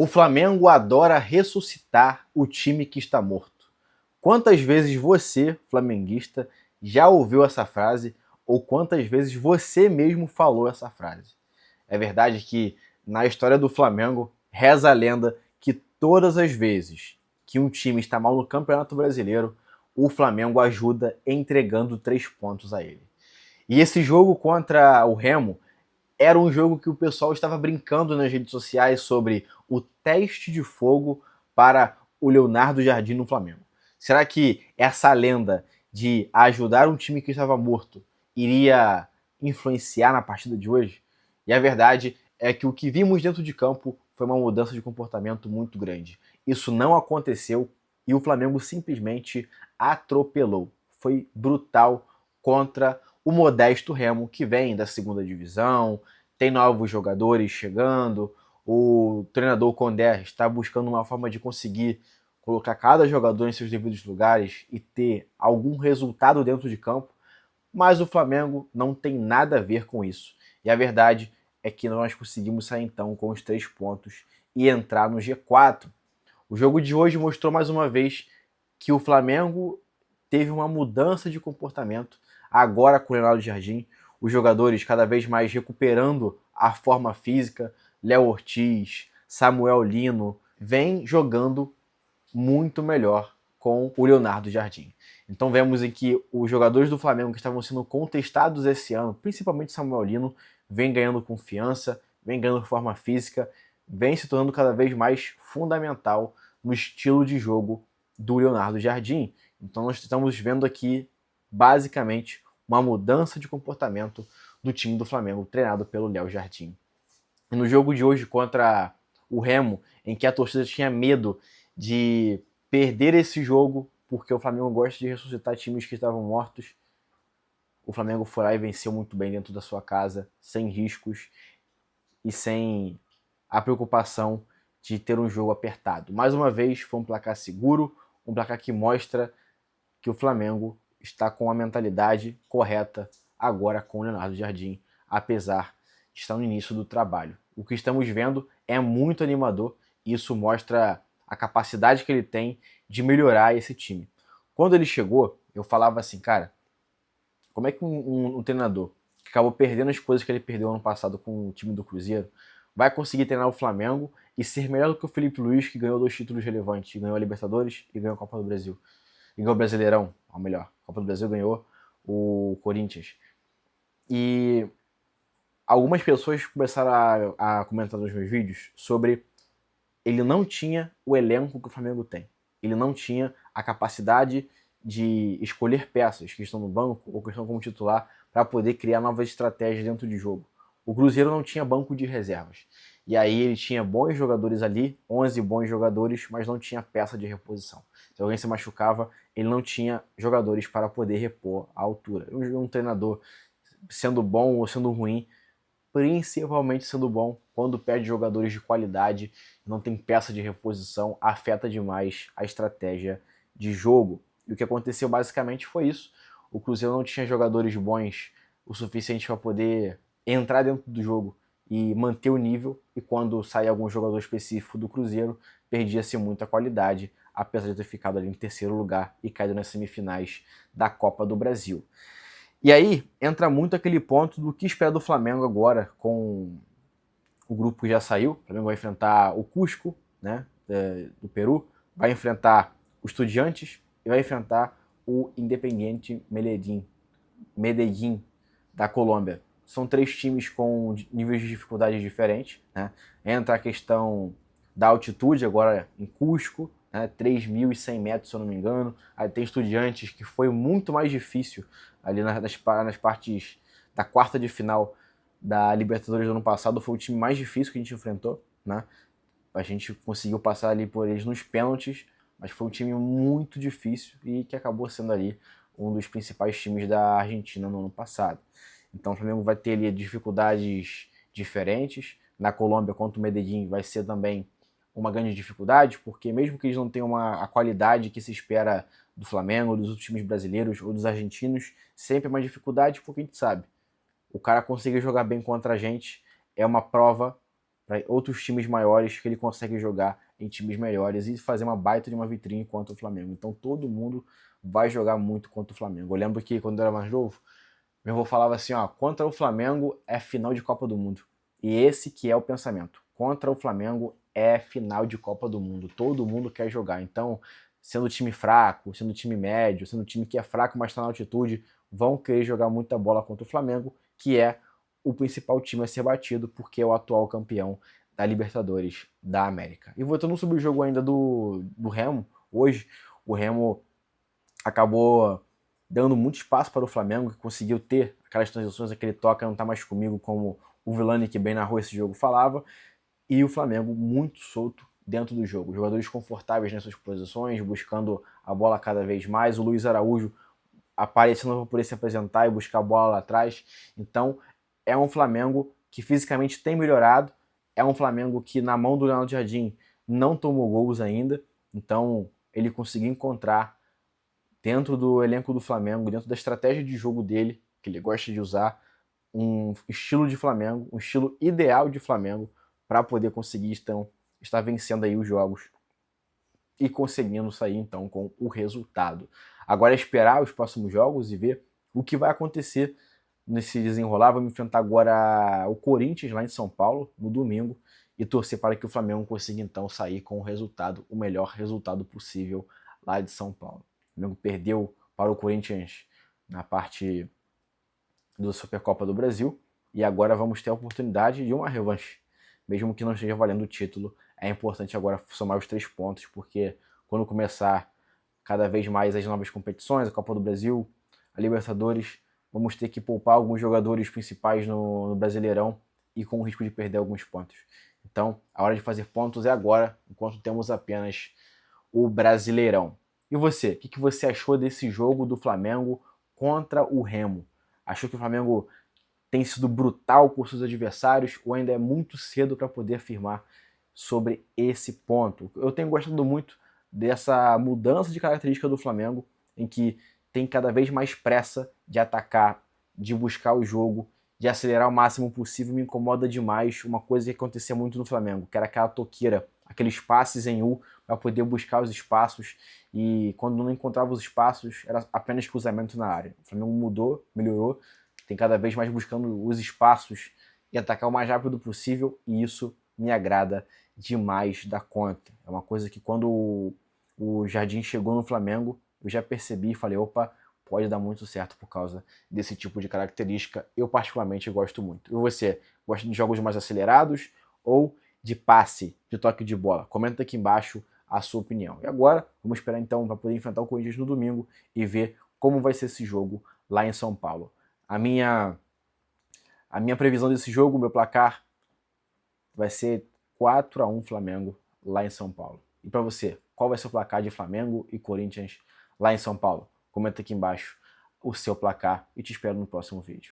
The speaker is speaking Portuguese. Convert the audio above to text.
O Flamengo adora ressuscitar o time que está morto. Quantas vezes você, flamenguista, já ouviu essa frase ou quantas vezes você mesmo falou essa frase? É verdade que na história do Flamengo reza a lenda que todas as vezes que um time está mal no Campeonato Brasileiro, o Flamengo ajuda entregando 3 pontos a ele. E esse jogo contra o Remo era um jogo que o pessoal estava brincando nas redes sociais sobre o teste de fogo para o Leonardo Jardim no Flamengo. Será que essa lenda de ajudar um time que estava morto iria influenciar na partida de hoje? E a verdade é que o que vimos dentro de campo foi uma mudança de comportamento muito grande. Isso não aconteceu e o Flamengo simplesmente atropelou. Foi brutal contra o modesto Remo, que vem da segunda divisão, tem novos jogadores chegando, o treinador Condé está buscando uma forma de conseguir colocar cada jogador em seus devidos lugares e ter algum resultado dentro de campo, mas o Flamengo não tem nada a ver com isso. E a verdade é que nós conseguimos sair então com os 3 pontos e entrar no G4. O jogo de hoje mostrou mais uma vez que o Flamengo teve uma mudança de comportamento agora com o Leonardo Jardim, os jogadores cada vez mais recuperando a forma física, Léo Ortiz, Samuel Lino, vem jogando muito melhor com o Leonardo Jardim. Então vemos em que os jogadores do Flamengo que estavam sendo contestados esse ano, principalmente Samuel Lino, vem ganhando confiança, vem ganhando forma física, vem se tornando cada vez mais fundamental no estilo de jogo do Leonardo Jardim. Então nós estamos vendo aqui, basicamente, uma mudança de comportamento do time do Flamengo, treinado pelo Léo Jardim. E no jogo de hoje contra o Remo, em que a torcida tinha medo de perder esse jogo, porque o Flamengo gosta de ressuscitar times que estavam mortos, o Flamengo foi lá e venceu muito bem dentro da sua casa, sem riscos e sem a preocupação de ter um jogo apertado. Mais uma vez, foi um placar seguro, um placar que mostra que o Flamengo está com a mentalidade correta agora com o Leonardo Jardim, apesar de estar no início do trabalho. O que estamos vendo é muito animador e isso mostra a capacidade que ele tem de melhorar esse time. Quando ele chegou, eu falava assim, cara, como é que um treinador que acabou perdendo as coisas que ele perdeu ano passado com o time do Cruzeiro vai conseguir treinar o Flamengo e ser melhor do que o Felipe Luiz, que ganhou 2 títulos relevantes, ganhou a Libertadores e ganhou a Copa do Brasil. E ganhou o Brasileirão, ou melhor, a Copa do Brasil ganhou o Corinthians. E algumas pessoas começaram a comentar nos meus vídeos sobre ele não tinha o elenco que o Flamengo tem. Ele não tinha a capacidade de escolher peças que estão no banco ou que estão como titular para poder criar novas estratégias dentro de jogo. O Cruzeiro não tinha banco de reservas. E aí ele tinha bons jogadores ali, 11 bons jogadores, mas não tinha peça de reposição. Se alguém se machucava, ele não tinha jogadores para poder repor a altura. Um treinador, sendo bom ou sendo ruim, principalmente sendo bom, quando perde jogadores de qualidade, não tem peça de reposição, afeta demais a estratégia de jogo. E o que aconteceu basicamente foi isso. O Cruzeiro não tinha jogadores bons o suficiente para poder entrar dentro do jogo e manter o nível, e quando saía algum jogador específico do Cruzeiro, perdia-se muita qualidade, apesar de ter ficado ali em terceiro lugar e caído nas semifinais da Copa do Brasil. E aí entra muito aquele ponto do que espera do Flamengo agora, com o grupo que já saiu. O Flamengo vai enfrentar o Cusco, né, do Peru, vai enfrentar o Estudiantes e vai enfrentar o Independiente Medellín da Colômbia. São 3 times com níveis de dificuldade diferentes, né? Entra a questão da altitude agora em Cusco, né? 3.100 metros, se eu não me engano. Aí tem Estudiantes, que foi muito mais difícil ali nas partes da quarta de final da Libertadores do ano passado. Foi o time mais difícil que a gente enfrentou, né? A gente conseguiu passar ali por eles nos pênaltis, mas foi um time muito difícil e que acabou sendo ali um dos principais times da Argentina no ano passado. Então o Flamengo vai ter ali dificuldades diferentes. Na Colômbia, contra o Medellín, vai ser também uma grande dificuldade, porque mesmo que eles não tenham a qualidade que se espera do Flamengo, dos outros times brasileiros ou dos argentinos, sempre é uma dificuldade, porque a gente sabe, o cara conseguir jogar bem contra a gente é uma prova para outros times maiores, que ele consegue jogar em times melhores e fazer uma baita de uma vitrine contra o Flamengo. Então todo mundo vai jogar muito contra o Flamengo. Eu lembro que quando eu era mais novo, meu avô falava assim, ó, contra o Flamengo é final de Copa do Mundo. E esse que é o pensamento. Contra o Flamengo é final de Copa do Mundo. Todo mundo quer jogar. Então, sendo time fraco, sendo time médio, sendo time que é fraco, mas está na altitude, vão querer jogar muita bola contra o Flamengo, que é o principal time a ser batido, porque é o atual campeão da Libertadores da América. E voltando sobre o jogo ainda do Remo, hoje, o Remo acabou dando muito espaço para o Flamengo, que conseguiu ter aquelas transições, aquele toque, não tá mais comigo, como o Vilani, que bem narrou esse jogo, falava, e o Flamengo muito solto dentro do jogo. Jogadores confortáveis nas suas posições, buscando a bola cada vez mais. O Luiz Araújo aparecendo para poder se apresentar e buscar a bola lá atrás. Então, é um Flamengo que fisicamente tem melhorado, é um Flamengo que na mão do Leonardo Jardim não tomou gols ainda, então ele conseguiu encontrar dentro do elenco do Flamengo, dentro da estratégia de jogo dele, que ele gosta de usar, um estilo de Flamengo, um estilo ideal de Flamengo para poder conseguir estar vencendo aí os jogos e conseguindo sair então com o resultado. Agora é esperar os próximos jogos e ver o que vai acontecer nesse desenrolar. Vamos enfrentar agora o Corinthians lá em São Paulo no domingo e torcer para que o Flamengo consiga então sair com o resultado, o melhor resultado possível lá de São Paulo. O Flamengo perdeu para o Corinthians na parte da Supercopa do Brasil e agora vamos ter a oportunidade de uma revanche. Mesmo que não esteja valendo o título, é importante agora somar os 3 pontos, porque quando começar cada vez mais as novas competições, a Copa do Brasil, a Libertadores, vamos ter que poupar alguns jogadores principais no Brasileirão e com o risco de perder alguns pontos. Então, a hora de fazer pontos é agora, enquanto temos apenas o Brasileirão. E você, o que você achou desse jogo do Flamengo contra o Remo? Achou que o Flamengo tem sido brutal com seus adversários ou ainda é muito cedo para poder afirmar sobre esse ponto? Eu tenho gostado muito dessa mudança de característica do Flamengo, em que tem cada vez mais pressa de atacar, de buscar o jogo, de acelerar o máximo possível. Me incomoda demais uma coisa que acontecia muito no Flamengo, que era aquela toqueira, aqueles passes em U para poder buscar os espaços, e quando não encontrava os espaços era apenas cruzamento na área. O Flamengo mudou, melhorou, tem cada vez mais buscando os espaços e atacar o mais rápido possível, e isso me agrada demais da conta. É uma coisa que quando o Jardim chegou no Flamengo, eu já percebi e falei, opa, pode dar muito certo por causa desse tipo de característica. Eu particularmente gosto muito. E você, gosta de jogos mais acelerados ou de passe, de toque de bola? Comenta aqui embaixo a sua opinião. E agora, vamos esperar então para poder enfrentar o Corinthians no domingo e ver como vai ser esse jogo lá em São Paulo. A minha previsão desse jogo, meu placar, vai ser 4-1 Flamengo lá em São Paulo. E para você, qual vai ser o placar de Flamengo e Corinthians lá em São Paulo? Comenta aqui embaixo o seu placar e te espero no próximo vídeo.